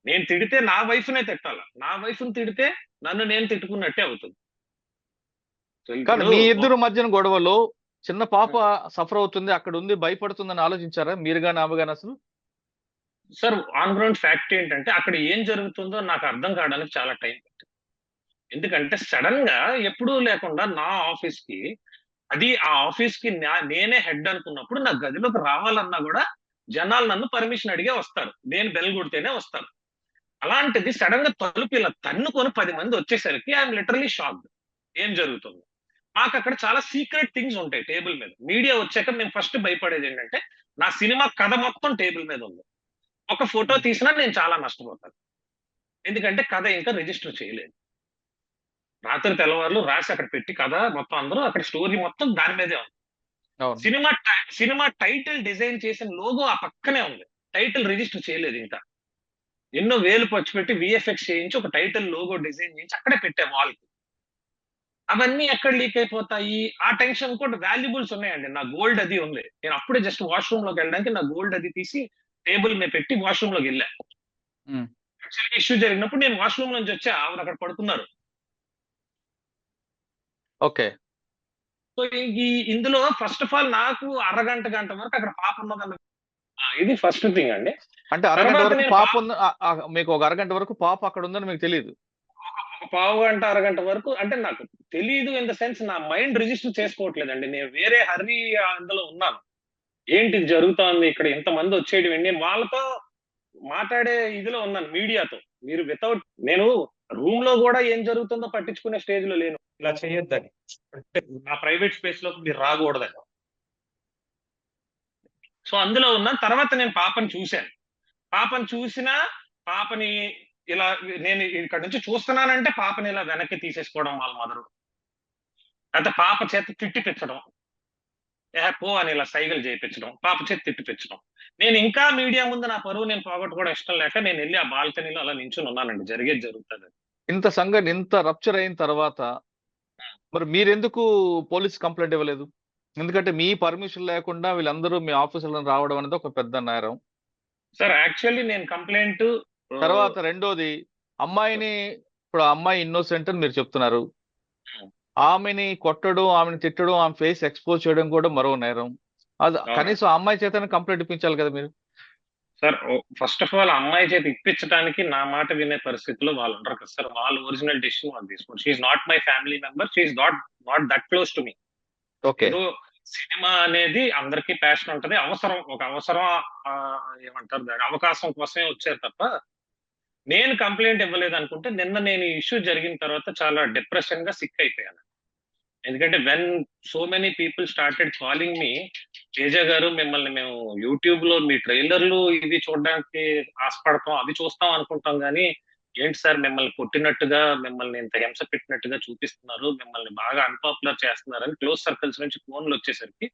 నేను తిడితే నా వైఫ్నే తిట్టాల, నా వైఫ్ని తిడితే నన్ను నేను తిట్టుకున్నట్టే అవుతుంది. సో కానీ ఇప్పుడు మీ ఇద్దరు మధ్యన గొడవలో చిన్న పాప సఫర్ అవుతుంది, అక్కడ ఉంది, భయపడుతుందని ఆలోచించారా మీరు గాని ఆమె గాని అసలు? సార్ ఆన్ గ్రౌండ్ ఫ్యాక్ట్ ఏంటంటే అక్కడ ఏం జరుగుతుందో నాకు అర్థం కావడానికి చాలా టైం పట్టింది. ఎందుకంటే సడన్ గా ఎప్పుడూ లేకుండా నా ఆఫీస్ కి, అది ఆ ఆఫీస్ కి నేనే హెడ్ అనుకున్నప్పుడు నా గదిలోకి రావాలన్నా కూడా జనాలు నన్ను పర్మిషన్ అడిగే వస్తారు, నేను బెల్ కొడితేనే వస్తారు. అలాంటిది సడన్ గా తలుపు ఇలా తన్నుకొని 10 మంది వచ్చేసరికి ఐఎమ్ లిటరలీ షాక్డ్. ఏం జరుగుతుంది? మాకు అక్కడ చాలా సీక్రెట్ థింగ్స్ ఉంటాయి టేబుల్ మీద. మీడియా వచ్చాక మేము ఫస్ట్ భయపడేది ఏంటంటే నా సినిమా కథ మొత్తం టేబుల్ మీద ఉంది. ఒక ఫోటో తీసినా నేను చాలా నష్టపోతాను, ఎందుకంటే కథ ఇంకా రిజిస్టర్ చేయలేదు. రాత్రి తెల్లవారులు రాసి అక్కడ పెట్టి కథ మొత్తం అందరూ అక్కడ స్టోరీ మొత్తం దాని మీదే ఉంది. అవును. సినిమా టైటిల్ డిజైన్ చేసిన లోగో ఆ పక్కనే ఉంది, టైటిల్ రిజిస్టర్ చేయలేదు ఇంకా. ఎన్నో వేలు ఖర్చు పెట్టి విఎఫ్ఎక్స్ చేయించి ఒక టైటిల్ లోగో డిజైన్ చేయించి అక్కడే పెట్టాం వాల్ కి. అవన్నీ ఎక్కడ లీక్ అయిపోతాయి ఆ టెన్షన్ కూడా. వాల్యుబుల్స్ ఉన్నాయండి, నా గోల్డ్ అది ఉంది. నేను అప్పుడే జస్ట్ వాష్రూమ్ లోకి వెళ్ళడానికి నా గోల్డ్ అది తీసి టేబుల్ మీద పెట్టి వాష్రూమ్ లోకి వెళ్ళా. ఉమ్. యాక్చువల్గా ఇష్యూ జరిగినప్పుడు నేను వాష్రూమ్ నుంచి వచ్చా, ఆవిడ అక్కడ పడుతున్నారు. ఓకే. సో ఇందులో ఫస్ట్ ఆఫ్ ఆల్ నాకు అరగంట గంట వరకు అక్కడ పాప ఉన్నదన్న ఇది ఫస్ట్ థింగ్ అండి. అంటే అరగంట తర్వాత వరకు నేను పాప ఉంది, మీకు ఒక అరగంట వరకు పాప అక్కడ ఉందని మీకు తెలియదు? ఒక పావు గంట అరగంట వరకు అంటే నాకు తెలియదు ఇన్ ద సెన్స్ నా మైండ్ రిజిస్టర్ చేసుకోవట్లేదండి. నేను వేరే హర్రీ అందులో ఉన్నాను. ఏంటి ఇది జరుగుతోంది ఇక్కడ, ఇంతమంది వచ్చేయడం ఏంటి, నేను వాళ్ళతో మాట్లాడే ఇదిలో ఉన్నాను మీడియాతో. మీరు వితౌట్, నేను రూమ్ లో కూడా ఏం జరుగుతుందో పట్టించుకునే స్టేజ్ లో లేను. ఇలా చేయొద్దని, అంటే నా ప్రైవేట్ స్పేస్ లోకి మీరు రాకూడదని. సో అందులో ఉన్న తర్వాత నేను పాపని చూశాను. పాపని చూసినా పాపని ఇలా నేను ఇక్కడ నుంచి చూస్తున్నానంటే పాపని ఇలా వెనక్కి తీసేసుకోవడం వాళ్ళ మదరు, అయితే పాప చేత తిట్టిపించడం, పో అని ఇలా సైగలు చేయించడం, పాప చేత తిట్టిపించడం. నేను ఇంకా మీడియా ముందు నా పరువు నేను పోగొట్టుకోవడం ఇష్టం లేక నేను వెళ్ళి ఆ బాల్కనీలో అలా నించుని ఉన్నానండి. జరిగేది జరుగుతుంది. ఇంత సంఘటన ఇంత రప్చర్ అయిన తర్వాత మరి మీరెందుకు పోలీస్ కంప్లైంట్ ఇవ్వలేదు? ఎందుకంటే మీ పర్మిషన్ లేకుండా వీళ్ళందరూ మీ ఆఫీసులో రావడం అనేది ఒక పెద్ద నేరం. సార్ యాక్చువల్లీ నేను కంప్లైంట్ తర్వాత రెండోది, అమ్మాయిని, ఇప్పుడు ఆ అమ్మాయి ఇన్నోసెంట్ అని మీరు చెప్తున్నారు, ఆమెని కొట్టడం, ఆమెను తిట్టడం, ఆమె ఫేస్ ఎక్స్పోజ్ చేయడం కూడా మరో నేరం. అది కనీసం ఆ అమ్మాయి చేతనే కంప్లైంట్ ఇప్పించాలి కదా మీరు? సార్ ఫస్ట్ ఆఫ్ ఆల్ అమ్మాయి చేతి ఇప్పించడానికి నా మాట వినే పరిస్థితిలో వాళ్ళు ఉండరు కదా సార్. వాళ్ళు ఒరిజినల్ డెసిషన్ వాళ్ళు తీసుకోండి. She's not my family member, she's not that close to me. Okay. ఏదో సినిమా అనేది అందరికీ ప్యాషన్ ఉంటది, అవసరం, ఒక అవసరం, ఏమంటారు దాని అవకాశం కోసమే వచ్చారు తప్ప నేను కంప్లైంట్ ఇవ్వలేదు అనుకుంటే. నిన్న నేను ఈ ఇష్యూ జరిగిన తర్వాత చాలా డిప్రెషన్ గా సిక్ అయిపోయాను. ఎందుకంటే when so many people started calling మీ, తేజ గారు మిమ్మల్ని మేము యూట్యూబ్ లో మీ ట్రైలర్లు ఇవి చూడడానికి ఆశపడతాం, అవి చూస్తాం అనుకుంటాం కానీ ఏంటి సార్ మిమ్మల్ని కొట్టినట్టుగా, మిమ్మల్ని ఇంత హింస పెట్టినట్టుగా చూపిస్తున్నారు, మిమ్మల్ని బాగా అన్పాపులర్ చేస్తున్నారని క్లోజ్ సర్కిల్స్ నుంచి ఫోన్లు వచ్చేసరికి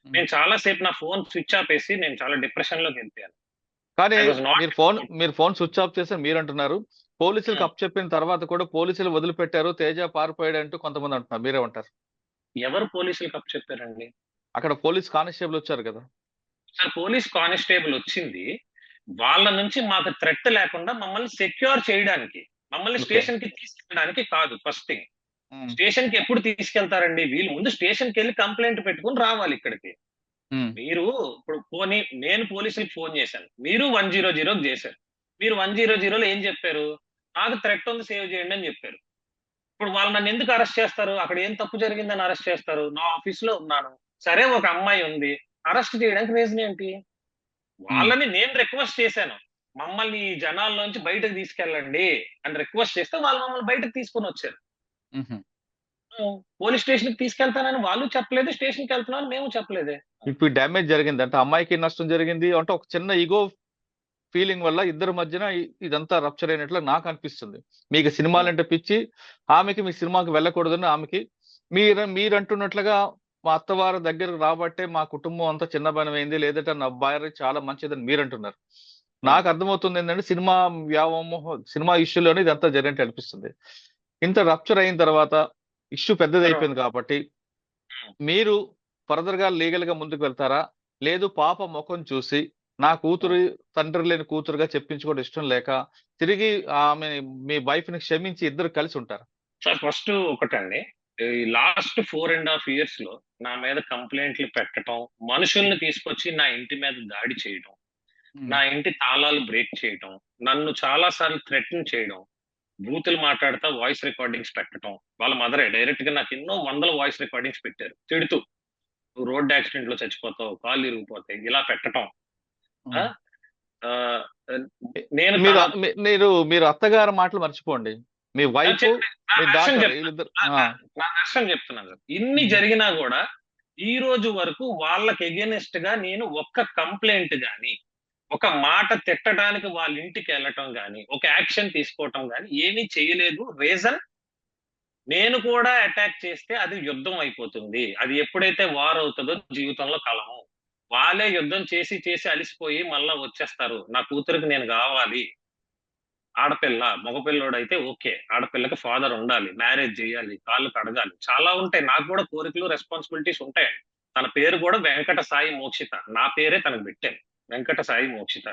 నేను చాలా సేపు నా ఫోన్ స్విచ్ ఆఫ్ వేసి నేను చాలా డిప్రెషన్ లోకి వెళ్ళిపోయాను. కానీ ఐ వాజ్ నాట్. మీరు ఫోన్ స్విచ్ ఆఫ్ చేసి మీరు అంటున్నారు, పోలీసులకు అప్ చెప్పిన తర్వాత కూడా పోలీసులు వదిలిపెట్టారు, తేజ పారిపోయాడు అంటూ కొంతమంది అంటున్నారు, మీరే ఉంటారు? ఎవరు పోలీసులకు అప్ చెప్పారండి? అక్కడ పోలీస్ కానిస్టేబుల్ వచ్చారు కదా. సార్ పోలీస్ కానిస్టేబుల్ వచ్చింది వాళ్ళ నుంచి మాకు థ్రెట్ లేకుండా మమ్మల్ని సెక్యూర్ చేయడానికి, మమ్మల్ని స్టేషన్ కి తీసుకెళ్ళడానికి కాదు. ఫస్ట్ థింగ్, స్టేషన్ కి ఎప్పుడు తీసుకెళ్తారండి? వీళ్ళు ముందు స్టేషన్ కి వెళ్ళి కంప్లైంట్ పెట్టుకుని రావాలి ఇక్కడికి. మీరు ఇప్పుడు పోనీ నేను పోలీసులకు ఫోన్ చేశాను, మీరు 100 చేశారు. మీరు 100లో ఏం చెప్పారు? నాకు థ్రెట్ ఉంది, సేవ్ చేయండి అని చెప్పారు. ఇప్పుడు వాళ్ళు నన్ను ఎందుకు అరెస్ట్ చేస్తారు? అక్కడ ఏం తప్పు జరిగిందని అరెస్ట్ చేస్తారు? నా ఆఫీస్ లో ఉన్నాను, సరే ఒక అమ్మాయి ఉంది, అరెస్ట్ చేయడానికి రీజన్ ఏంటి? వాళ్ళని నేను రిక్వెస్ట్ చేశాను, మమ్మల్ని ఈ జనాల్లోంచి బయటకు తీసుకెళ్ళండి అని రిక్వెస్ట్ చేస్తే వాళ్ళు మమ్మల్ని బయటకు తీసుకొని వచ్చారు. పోలీస్ స్టేషన్ కి తీసుకెళ్తానని వాళ్ళు చెప్పలేదు, స్టేషన్ కి వెళ్తున్నాను మేము చెప్పలేదే. ఇప్పుడు డ్యామేజ్ జరిగింది అంటే అమ్మాయికి నష్టం జరిగింది అంటే ఒక చిన్న ఈగో ఫీలింగ్ వల్ల ఇద్దరి మధ్యన ఇదంతా రప్చర్ అయినట్లు నాకు అనిపిస్తుంది. మీకు సినిమాలంటే పిచ్చి, ఆమెకి మీ సినిమాకి వెళ్ళకూడదని ఆమెకి. మీరు అంటున్నట్లుగా మా అత్తవారి దగ్గరకు రాబట్టే మా కుటుంబం అంతా చిన్నబనమైంది, లేదంటే నా భార్య చాలా మంచిదని మీరు అంటున్నారు. నాకు అర్థమవుతుంది ఏంటంటే సినిమా వ్యామోహం, సినిమా ఇష్యూలోనే ఇదంతా జరిగినట్టు అనిపిస్తుంది. ఇంత రప్చర్ అయిన తర్వాత ఇష్యూ పెద్దది అయిపోయింది కాబట్టి మీరు ఫర్దర్ గా లీగల్ గా ముందుకు వెళ్తారా, లేదు పాప ముఖం చూసి నా కూతురు తండ్రి లేని కూతురుగా చెప్పించుకోవడం ఇష్టం లేక తిరిగి ఆమె మీ వైఫ్ ని క్షమించి ఇద్దరు కలిసి ఉంటారు? సార్ ఫస్ట్ ఒకటండి, ఈ లాస్ట్ 4.5 ఇయర్స్ లో నా మీద కంప్లైంట్లు పెట్టడం, మనుషుల్ని తీసుకొచ్చి నా ఇంటి మీద దాడి చేయడం, నా ఇంటి తాళాలు బ్రేక్ చేయడం, నన్ను చాలా సార్లు థ్రెటన్ చేయడం, బూతులు మాట్లాడుతా వాయిస్ రికార్డింగ్స్ పెట్టడం. వాళ్ళ మదరే డైరెక్ట్ గా నాకు ఎన్నో వందల వాయిస్ రికార్డింగ్స్ పెట్టారు తిడుతూ, నువ్వు రోడ్ యాక్సిడెంట్ లో చచ్చిపోతావు, కాళ్ళు ఇరిగిపోతాయి, ఇలా పెట్టడం. ఆ, ఆ, నేను మీరు తన మీరు అత్తగారి మాటలు మర్చిపోండి. మీ వైఫ్, నా మీ version డాటర్ చెప్తాను. వీళ్ళిద్దరు. నా వెర్షన్ చెప్తున్నాను సార్. ఇన్ని జరిగినా కూడా ఈ రోజు వరకు వాళ్ళకి ఎగెనిస్ట్ గా నేను ఒక్క కంప్లైంట్ గాని, ఒక మాట తిట్టడానికి వాళ్ళ ఇంటికి వెళ్ళటం గాని, ఒక యాక్షన్ తీసుకోవటం గాని ఏమీ చేయలేదు. రీజన్, నేను కూడా అటాక్ చేస్తే అది యుద్ధం అయిపోతుంది. అది ఎప్పుడైతే వార్ అవుతుందో జీవితంలో కలము. వాళ్ళే యుద్ధం చేసి చేసి అలిసిపోయి మళ్ళా వచ్చేస్తారు. నా కూతురికి నేను కావాలి. ఆడపిల్ల, మగపిల్లోడైతే ఓకే. ఆడపిల్లకి ఫాదర్ ఉండాలి. మ్యారేజ్ చేయాలి. కాళ్ళు కడగాలి. చాలా ఉంటాయి. నాకు కూడా కోరికలు, రెస్పాన్సిబిలిటీస్ ఉంటాయండి. తన పేరు కూడా వెంకట సాయి మోక్షిత. నా పేరే తనకు పెట్టాను. వెంకట సాయి మోక్షిత.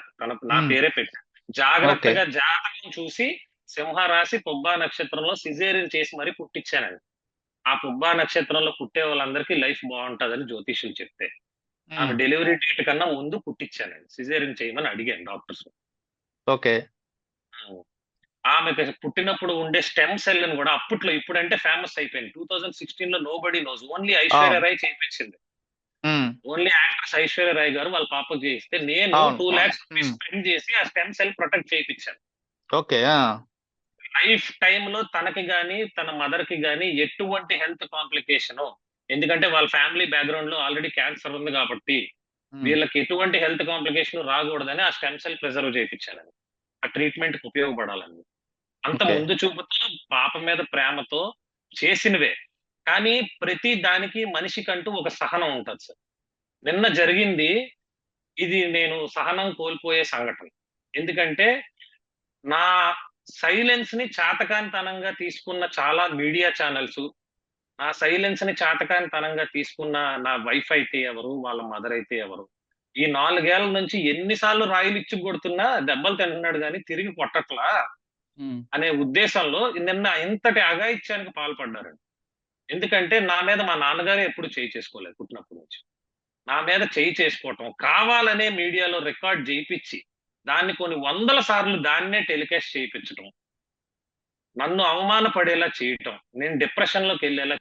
నా పేరే పెట్టాను. ఓకే. జాగ్రత్తగా జాతకం చూసి సింహరాశి పుబ్బా నక్షత్రంలో సిజేరియన్ చేసి మరీ పుట్టించానండి. ఆ పుబ్బా నక్షత్రంలో పుట్టే వాళ్ళందరికీ లైఫ్ బాగుంటదని జ్యోతిష్యులు చెప్తే, ఆమె డెలివరీ డేట్ కన్నా ముందు పుట్టించానండి. సిజేరియన్ చేయమని అడిగాను డాక్టర్స్. ఓకే. ఆమెకి పుట్టినప్పుడు ఉండే స్టెమ్ సెల్ ని కూడా అప్పట్లో, ఇప్పుడంటే ఫేమస్ అయిపోయింది. 2016 లో nobody knows, only Aishwarya Rai చేయించింది. ఓన్లీ యాక్ట్రెస్ ఐశ్వర్య రాయ్ గారు వాళ్ళ పాపకు చేయిస్తే నేను 2 lakhs స్పెండ్ చేసి ఆ స్టెమ్ సెల్ ప్రొటెక్ట్ చేయించాను. ఓకే. లైఫ్ టైమ్ లో తనకి గాని తన మదర్ కి గాని ఎటువంటి హెల్త్ కాంప్లికేషన్, ఎందుకంటే వాళ్ళ ఫ్యామిలీ బ్యాక్గ్రౌండ్ లో ఆల్రెడీ క్యాన్సర్ ఉంది కాబట్టి వీళ్ళకి ఎటువంటి హెల్త్ కాంప్లికేషన్ రాకూడదని ఆ స్టెమ్ సెల్ ప్రిజర్వ్ చేయించాను. ఆ ట్రీట్మెంట్ కి ఉపయోగపడాలని. అంత ముందు చూపుతో, పాప మీద ప్రేమతో చేసినవే. కానీ ప్రతి దానికి మనిషికంటూ ఒక సహనం ఉంటుంది సార్. నిన్న జరిగింది ఇది నేను సహనం కోల్పోయే సంఘటన. ఎందుకంటే నా సైలెన్స్ ని చాతకానితనంగా తీసుకున్న చాలా మీడియా ఛానల్స్, నా సైలెన్స్ ని చాతకానితనంగా తీసుకున్న నా వైఫ్ అయితే ఎవరు, వాళ్ళ మదర్ అయితే ఎవరు, ఈ 4 ఏళ్ల నుంచి ఎన్నిసార్లు రాయిలు ఇచ్చి కొడుతున్నా దెబ్బలు తింటున్నాడు కానీ తిరిగి కొట్టట్లా అనే ఉద్దేశంలో నిన్న ఇంతటి అఘాయిత్యానికి పాల్పడ్డారండి. ఎందుకంటే నా మీద మా నాన్నగారు ఎప్పుడు చేయి చేసుకోలేదు పుట్టినప్పటి నుంచి. నా మీద చేయి చేసుకోవటం, కావాలనే మీడియాలో రికార్డ్ చేయించి దాన్ని కొన్ని వందల సార్లు దాన్నే టెలికాస్ట్ చేయించడం, నన్ను అవమానపడేలా చేయటం, నేను డిప్రెషన్ లోకి వెళ్ళేలా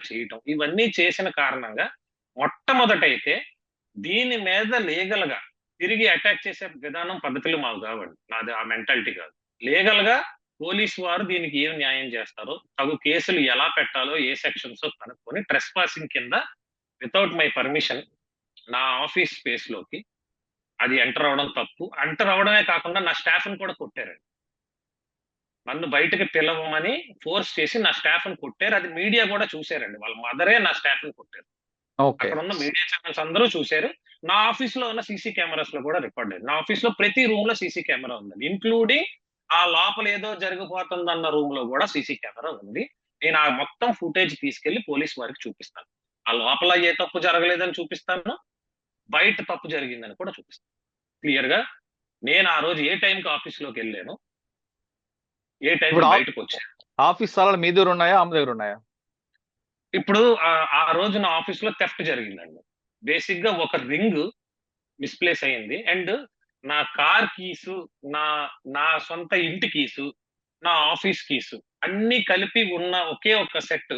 చేయటం, ఇవన్నీ చేసిన కారణంగా మొట్టమొదటైతే దీని మీద లీగల్ గా తిరిగి అటాక్ చేసే విధానం, పద్ధతులు మాకు కావండి. నాది ఆ మెంటాలిటీ కాదు. లీగల్ గా పోలీసు వారు దీనికి ఏం న్యాయం చేస్తారో, తగు కేసులు ఎలా పెట్టాలో, ఏ సెక్షన్స్ కనుక్కొని ట్రెస్ పాసింగ్ కింద వితౌట్ మై పర్మిషన్ నా ఆఫీస్ స్పేస్ లోకి అది ఎంటర్ అవడం తప్పు. ఎంటర్ అవడమే కాకుండా నా స్టాఫ్ ని కూడా కొట్టారండి. నన్ను బయటకి పిలవమని ఫోర్స్ చేసి నా స్టాఫ్ ని కొట్టారు. అది మీడియా కూడా చూశారండి. వాళ్ళ మదరే నా స్టాఫ్ ని కొట్టారు. అక్కడ ఉన్న మీడియా ఛానల్స్ అందరూ చూశారు. నా ఆఫీస్ లో ఉన్న సీసీ కెమెరాస్ లో కూడా రికార్డ్ అయ్యింది. నా ఆఫీస్ లో ప్రతి రూమ్ లో సీసీ కెమెరా ఉందండి. ఇంక్లూడింగ్ ఆ లోపల ఏదో జరిగిపోతుందన్న రూమ్ లో కూడా సీసీ కెమెరా ఉంది. నేను ఆ మొత్తం ఫుటేజ్ తీసుకెళ్లి పోలీస్ వారికి చూపిస్తాను. ఆ లోపల ఏ తప్పు జరగలేదని చూపిస్తాను, బయట తప్పు జరిగిందని కూడా చూపిస్తాను. క్లియర్ గా నేను ఆ రోజు ఏ టైంకి ఆఫీస్ లోకి వెళ్ళాను, ఏ టైంకి బయటకు వచ్చాను. ఆఫీస్ స్థలాలు మీ దగ్గర ఉన్నాయా, ఆమె దగ్గర ఉన్నాయా? ఇప్పుడు ఆ రోజు నా ఆఫీస్ లో థెఫ్ట్ జరిగిందండి. బేసిక్ గా ఒక రింగ్ మిస్ప్లేస్ అయ్యింది. అండ్ నా కార్ కీసు, నా నా సొంత ఇంటి కీసు, నా ఆఫీస్ కీసు అన్ని కలిపి ఉన్న ఒకే ఒక్క సెట్,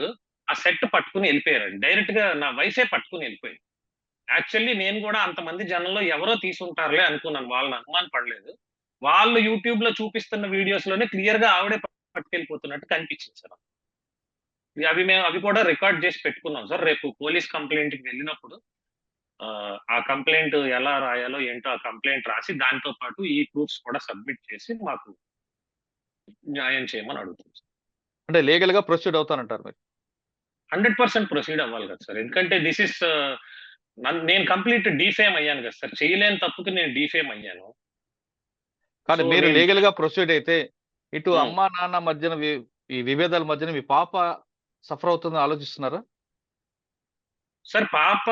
ఆ సెట్ పట్టుకుని వెళ్ళిపోయారండి. డైరెక్ట్ గా నా వైఫే పట్టుకుని వెళ్ళిపోయింది. యాక్చువల్లీ నేను కూడా అంతమంది జనంలో ఎవరో తీసుంటారులే అనుకున్నాను. వాళ్ళని అనుమానం పడలేదు. వాళ్ళు యూట్యూబ్ లో చూపిస్తున్న వీడియోస్ లోనే క్లియర్ గా ఆవిడే పట్టుకెళ్ళిపోతున్నట్టు కనిపించింది సార్. అవి కూడా రికార్డ్ చేసి పెట్టుకున్నాం సార్. రేపు పోలీస్ కంప్లైంట్ కి వెళ్ళినప్పుడు ఆ కంప్లైంట్ ఎలా రాయాలో ఏంటో ఆ కంప్లైంట్ రాసి దాంతో పాటు ఈ ప్రూఫ్స్ కూడా సబ్మిట్ చేసి మాకు న్యాయం చేయమని అడుగుతుంది. అంటే లీగల్ గా ప్రొసీడ్ అవుతానంటారు మీరు? 100% ప్రొసీడ్ అవ్వాలి కదా సార్. ఎందుకంటే దిస్ ఇస్ నేను కంప్లీట్ డీఫేమ్ అయ్యాను కదా సార్. చేయలేని తప్పుకి నేను డీఫేమ్ అయ్యాను. కానీ మీరు లీగల్ గా ప్రొసీడ్ అయితే ఇటు అమ్మా నాన్న మధ్యన ఈ విభేదాల మధ్యన మీ పాప సఫర్ అవుతుందని ఆలోచిస్తున్నారా సార్? పాప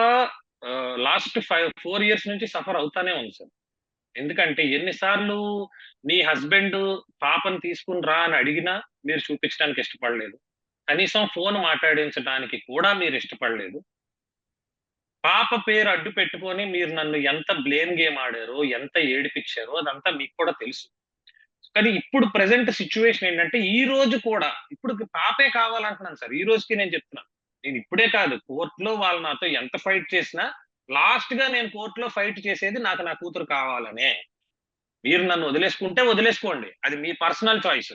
లాస్ట్ 4 ఇయర్స్ నుంచి సఫర్ అవుతానే ఉంది సార్. ఎందుకంటే ఎన్నిసార్లు నీ హస్బెండ్ పాపని తీసుకుని రా అని అడిగినా మీరు చూపించడానికి ఇష్టపడలేదు. కనీసం ఫోన్ మాట్లాడించడానికి కూడా మీరు ఇష్టపడలేదు. పాప పేరు అడ్డు పెట్టుకొని మీరు నన్ను ఎంత బ్లేమ్ గేమ్ ఆడారో, ఎంత ఏడిపించారో అదంతా మీకు కూడా తెలుసు. కానీ ఇప్పుడు ప్రెజెంట్ సిచ్యువేషన్ ఏంటంటే ఈ రోజు కూడా ఇప్పుడు పాపే కావాలంటున్నాను సార్. ఈ రోజుకి నేను చెప్తున్నాను. నేను ఇప్పుడే కాదు, కోర్టులో వాళ్ళు నాతో ఎంత ఫైట్ చేసినా లాస్ట్ గా నేను కోర్టులో ఫైట్ చేసేది నాకు నా కూతురు కావాలనే. మీరు నన్ను వదిలేసుకుంటే వదిలేసుకోండి, అది మీ పర్సనల్ చాయిస్.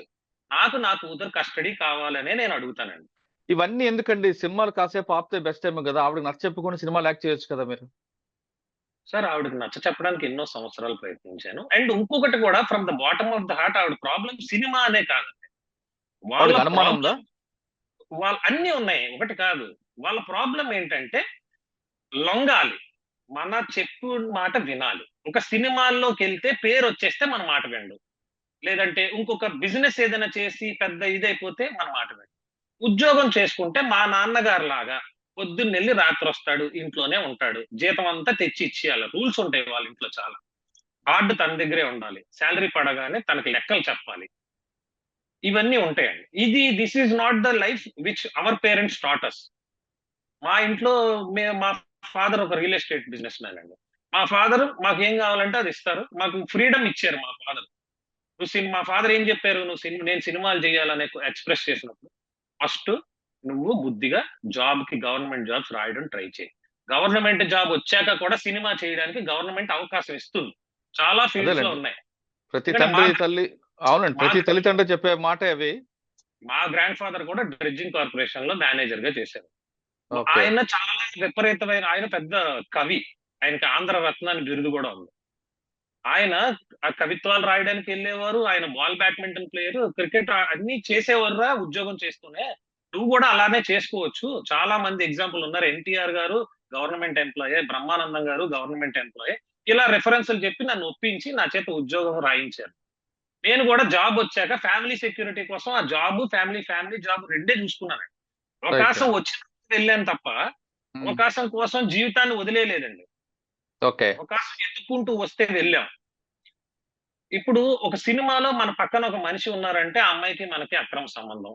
నాకు నా కూతురు కస్టడీ కావాలనే నేను అడుగుతానండి. ఇవన్నీ ఎందుకండి? సినిమాలు కాసేపు ఆపితే బెస్ట్ ఏమో కదా! ఆవిడకి నచ్చ చెప్పుకొని సినిమాలు యాక్ట్ చేయొచ్చు కదా మీరు. సార్ ఆవిడకి నచ్చ చెప్పడానికి ఎన్నో సంవత్సరాలు ప్రయత్నించాను. అండ్ ఇంకొకటి కూడా from the bottom of the heart ఆవిడ ప్రాబ్లం సినిమా అనే కాదండి. వాళ్ళ ఆవిడకి అనుమానం ఉందా? ప్రాబ్లం వాళ్ళ అన్ని ఉన్నాయి, ఒకటి కాదు. వాళ్ళ ప్రాబ్లం ఏంటంటే లొంగాలి. మన చెప్పు మాట వినాలి. ఒక సినిమాల్లోకి వెళ్తే పేరు వచ్చేస్తే మన మాట వినడు. లేదంటే ఇంకొక బిజినెస్ ఏదైనా చేసి పెద్ద ఇదైపోతే మన మాట వినడు. ఉద్యోగం చేసుకుంటే మా నాన్నగారు లాగా పొద్దున్నెళ్ళి రాత్రి వస్తాడు, ఇంట్లోనే ఉంటాడు. జీతం అంతా తెచ్చి ఇచ్చేయాలి. రూల్స్ ఉంటాయి వాళ్ళ ఇంట్లో చాలా. కార్డు తన దగ్గరే ఉండాలి. శాలరీ పడగానే తనకి లెక్కలు చెప్పాలి. ఇవన్నీ ఉంటాయండి. This is not the life which our parents taught us. మా ఇంట్లో మా ఫాదర్ ఒక రియల్ ఎస్టేట్ బిజినెస్ మ్యాన్ అండి. మా ఫాదర్ మాకేం కావాలంటే అది ఇస్తారు. మాకు ఫ్రీడమ్ ఇచ్చారు మా ఫాదర్. మా ఫాదర్ ఏం చెప్పారు, నేను సినిమాలు చేయాలని ఎక్స్ప్రెస్ చేసినప్పుడు ఫస్ట్ నువ్వు బుద్ధిగా గవర్నమెంట్ జాబ్స్ రాయడం ట్రై చేయి. గవర్నమెంట్ జాబ్ వచ్చాక కూడా సినిమా చేయడానికి గవర్నమెంట్ అవకాశం ఇస్తుంది. చాలా ఫీల్డ్స్ లో అదేలెండి. ఉన్నాయి. ప్రతి కానీ తండ్రి, తల్లి అవునండి. మా ప్రతి తల్లితండ్రి చెప్పే మాటే అవి. మా గ్రాండ్ ఫాదర్ కూడా డ్రెడ్జింగ్ కార్పొరేషన్ లో మేనేజర్ గా చేశారు. ఓకే. ఆయన చాలా విపరీతమైన, ఆయన పెద్ద కవి. ఆయనకి ఆంధ్ర రత్న అని బిరుదు కూడా ఉంది. ఆయన ఆ కవిత్వాలు రాయడానికి వెళ్ళేవారు. ఆయన బాల్ బ్యాడ్మింటన్ ప్లేయర్, క్రికెట్ అన్ని చేసేవారురా ఉద్యోగం చేస్తూనే. నువ్వు కూడా అలానే చేసుకోవచ్చు. చాలా మంది ఎగ్జాంపుల్ ఉన్నారు. ఎన్టీఆర్ గారు గవర్నమెంట్ ఎంప్లాయే, బ్రహ్మానందం గారు గవర్నమెంట్ ఎంప్లాయే. ఇలా రెఫరెన్స్లు చెప్పి నన్ను ఒప్పించి నా చేత ఉద్యోగం రాయించారు. నేను కూడా జాబ్ వచ్చాక ఫ్యామిలీ సెక్యూరిటీ కోసం ఆ జాబ్, ఫ్యామిలీ జాబ్ రెండే చూసుకున్నాను. రైట్. అవకాశం వచ్చిన వెళ్ళాను తప్ప హ్మ్. అవకాశం కోసం జీవితాన్ని వదిలేయలేదండి. ఓకే. అవకాశం ఎత్తుకుంటూ వస్తే వెళ్ళాం. ఇప్పుడు ఒక సినిమాలో మన పక్కన ఒక మనిషి ఉన్నారంటే ఆ అమ్మాయికి మనకి అక్రమ సంబంధం.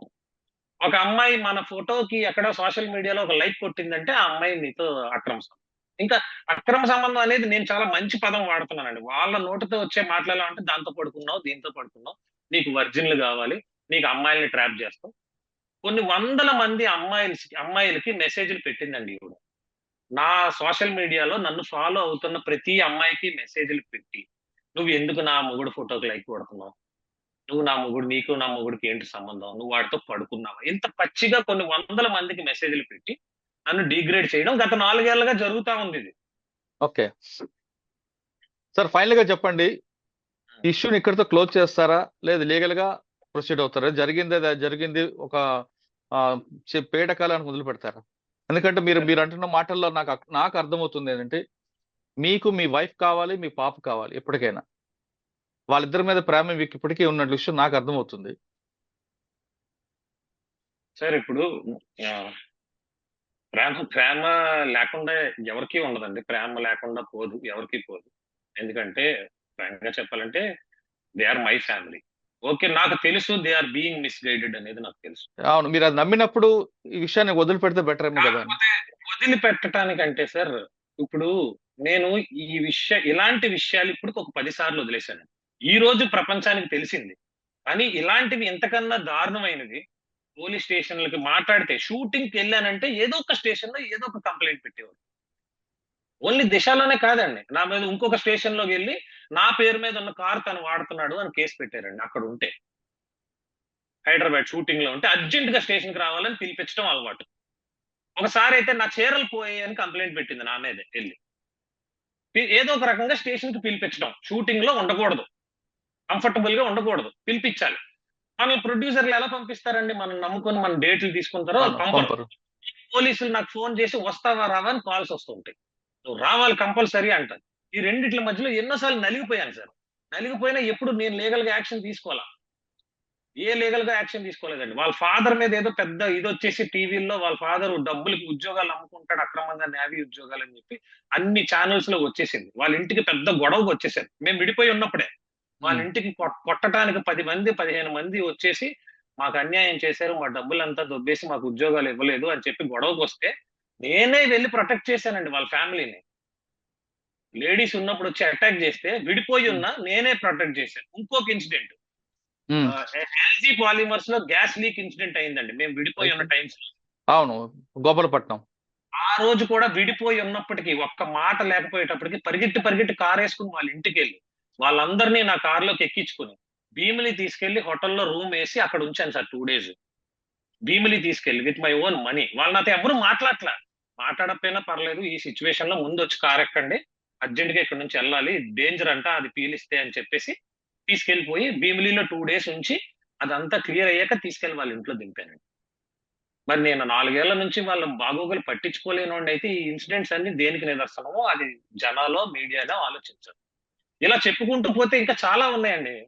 ఒక అమ్మాయి మన ఫోటోకి ఎక్కడో సోషల్ మీడియాలో ఒక లైక్ కొట్టిందంటే ఆ అమ్మాయి నీతో అక్రమ సంబంధం. ఇంకా అక్రమ సంబంధం అనేది నేను చాలా మంచి పదం వాడుతున్నానండి. వాళ్ళ నోటితో వచ్చే మాటలు అంటే దాంతో పడుకున్నావు, దీంతో పడుకున్నావు, నీకు వర్జిన్లు కావాలి, నీకు అమ్మాయిల్ని ట్రాప్ చేస్తాం. కొన్ని వందల మంది అమ్మాయిలకి మెసేజ్‌లు పెట్టిందండి ఈవిడ. నా సోషల్ మీడియాలో నన్ను ఫాలో అవుతున్న ప్రతి అమ్మాయికి మెసేజ్‌లు పెట్టి, "నువ్వెందుకు నా మొగుడు ఫోటోకి లైక్ కొడుతున్నావు? నీకు నా మొగుడికి ఏంటి సంబంధం? నువ్వు వాడితో పడుకున్నావా?" ఇంత పచ్చిగా కొన్ని వందల మందికి మెసేజ్‌లు పెట్టి, నన్ను డిగ్రేడ్ చేయడం గత 4 ఏళ్లుగా జరుగుతా ఉందిది. ఓకే. సార్ ఫైనల్‌గా చెప్పండి. ఇష్యూని ఇక్కడితో క్లోజ్ చేస్తారా? లేదు లీగల్‌గా ప్రొసీడ్ అవుతారా? జరిగింది జరిగింది. ఒక పీడకలని మొదలుపెడతారా? ఎందుకంటే మీరంటున్న మాటల్లో నాకు అర్థమవుతుంది ఏంటంటే, మీకు మీ వైఫ్ కావాలి, మీ పాప కావాలి ఎప్పటికైనా. వాళ్ళిద్దరి మీద ప్రేమ మీకు ఇప్పటికీ ఉన్న విషయం నాకు అర్థమవుతుంది. సార్ ఇప్పుడు ఆహ్, ప్రేమ లేకుండా ఎవరికీ ఉండదండి. ప్రేమ లేకుండా పోదు. ఎవరికీ పోదు. ఎందుకంటే ఫ్రాంక్‌గా చెప్పాలంటే they are my family. Okay. నాకు తెలుసు దే ఆర్ బీయింగ్ మిస్‌గైడెడ్ అనేది నాకు తెలుసు. అవును. మీరది నమ్మినప్పుడు ఈ విషయాన్ని వదిలిపెడితే బెటర్ ఏమో గదా! అని. కాకపోతే వదిలిపెట్టటానికంటే సార్, ఇప్పుడు నేను ఇలాంటి విషయాలు ఇప్పటికి ఒక 10 సార్లు వదిలేసాను. ఈ రోజు ప్రపంచానికి తెలిసింది. కానీ ఇలాంటివి ఇంతకన్నా దారుణమైనవి పోలీస్ స్టేషన్‌లకి మాట్లాడితే షూటింగ్‌కెళ్ళానంటే ఏదో ఒక స్టేషన్‌లో ఏదో ఒక కంప్లెయింట్ పెట్టేవారు. ఓన్లీ దిశలోనే కాదండి. నా మీద ఇంకొక స్టేషన్‌లోకెళ్ళి నా పేరు మీద ఉన్న కారు తను వాడుతున్నాడు అని కేస్ పెట్టారండి అక్కడుంటే. హైదరాబాద్ షూటింగ్‌లో ఉంటే అర్జెంట్‌గా స్టేషన్‌కి రావాలని పిలిపించడం అలవాటు. ఒకసారైతే నా చీరలు పోయాయని కంప్లెయింట్ పెట్టింది నా మీదే ఎళ్లి. ఏదో ఒక రకంగా స్టేషన్‌కి పిలిపించడం. షూటింగ్‌లో ఉండకూడదు. కంఫర్టబుల్‌గా ఉండకూడదు. పిలిపించాలి. మనల్ని ప్రొడ్యూసర్‌లు ఎలా పంపిస్తారండి? మనం నమ్ముకొని మన డేట్‌లు తీసుకుంటారో వాళ్ళు అవును. పంపరు. పంపరు. పోలీసులు నాకు ఫోన్ చేసి వస్తావా? రావా? అని కాల్స్ వస్తుంటాయి. నువ్వు రావాలి కంపల్సరీ అంటారు. ఈ రెండిట్ల మధ్యలో ఎన్నో సార్లు నలిగిపోయాను సార్. నలిగిపోయినా ఎప్పుడు నేను లీగల్‌గా యాక్షన్ తీసుకోలా. ఏ లీగల్ గా యాక్షన్ తీసుకోలేదండి. వాళ్ళ ఫాదర్ మీద ఏదో పెద్ద ఇదొచ్చేసి టీవీల్లో వాళ్ళ ఫాదర్ డబ్బులకి ఉద్యోగాలు అమ్ముకుంటాడు అక్రమంగా నేవీ ఉద్యోగాలని చెప్పి అన్ని ఛానల్స్ లో వచ్చేసింది. వాళ్ళ ఇంటికి పెద్ద గొడవకు వచ్చేసారు. మేము విడిపోయి ఉన్నప్పుడే. వాళ్ళ ఉమ్, ఇంటికి కొట్టటానికి 10 మంది, 15 మంది వచ్చేసి మాకు అన్యాయం చేశారు. మా డబ్బులంతా దొబ్బేసి మాకు ఉద్యోగాలు ఇవ్వలేదు అని చెప్పి గొడవకొస్తే నేనే వెళ్లి ప్రొటెక్ట్ చేశానండి వాళ్ళ ఫ్యామిలీని. లేడీస్ ఉన్నప్పుడు వచ్చి అటాక్ చేస్తే విడిపోయి ఉమ్, ఉన్నా నేనే ప్రొటెక్ట్ చేశాను. ఇంకొక ఇన్సిడెంట్ ఉమ్. ఎల్జీ పాలిమర్స్ లో గ్యాస్ లీక్ ఇన్సిడెంట్ అయిందండి. మేము విడిపోయి అయితే ఉన్న టైమ్స్ లో. అవును, గోపాలపట్నం. ఆ రోజు కూడా విడిపోయి ఉన్నప్పటికీ ఒక్క మాట లేకపోయేటప్పటికి పరిగెట్టి పరిగెట్టి కార్ వేసుకుని వాళ్ళ ఇంటికి వెళ్ళి వాళ్ళందరినీ నా కార్లోకి ఎక్కించుకుని భీమిలి తీసుకెళ్లి హోటల్లో రూమ్ వేసి అక్కడ ఉంచాను సార్ 2 days. భీమిలి తీసుకెళ్లి విత్ మై ఓన్ మనీ. వాళ్ళు నాతో ఎవరు మాట్లాడట్లా. మాట్లాడకపోయినా పర్లేదు, ఈ సిచ్యువేషన్ లో ముందు వచ్చి కార్ ఎక్కండి, అర్జెంట్ గా ఇక్కడ నుంచి వెళ్ళాలి, డేంజర్ అంట అది పీలిస్తే అని చెప్పేసి తీసుకెళ్లిపోయి భీమిలిలో 2 days ఉంచి అదంతా క్లియర్ అయ్యాక తీసుకెళ్లి వాళ్ళ ఇంట్లో దింపానండి. మరి నేను 4 ఏళ్ల నుంచి వాళ్ళ బాగోగులు పట్టించుకోలేనోడిని అయితే ఈ ఇన్సిడెంట్స్ అన్ని దేనికి నిదర్శనమో అది జనాలో మీడియాలో ఆలోచించాలి. ఇలా చెప్పుకుంటూ పోతే ఇంకా చాలా ఉన్నాయండి.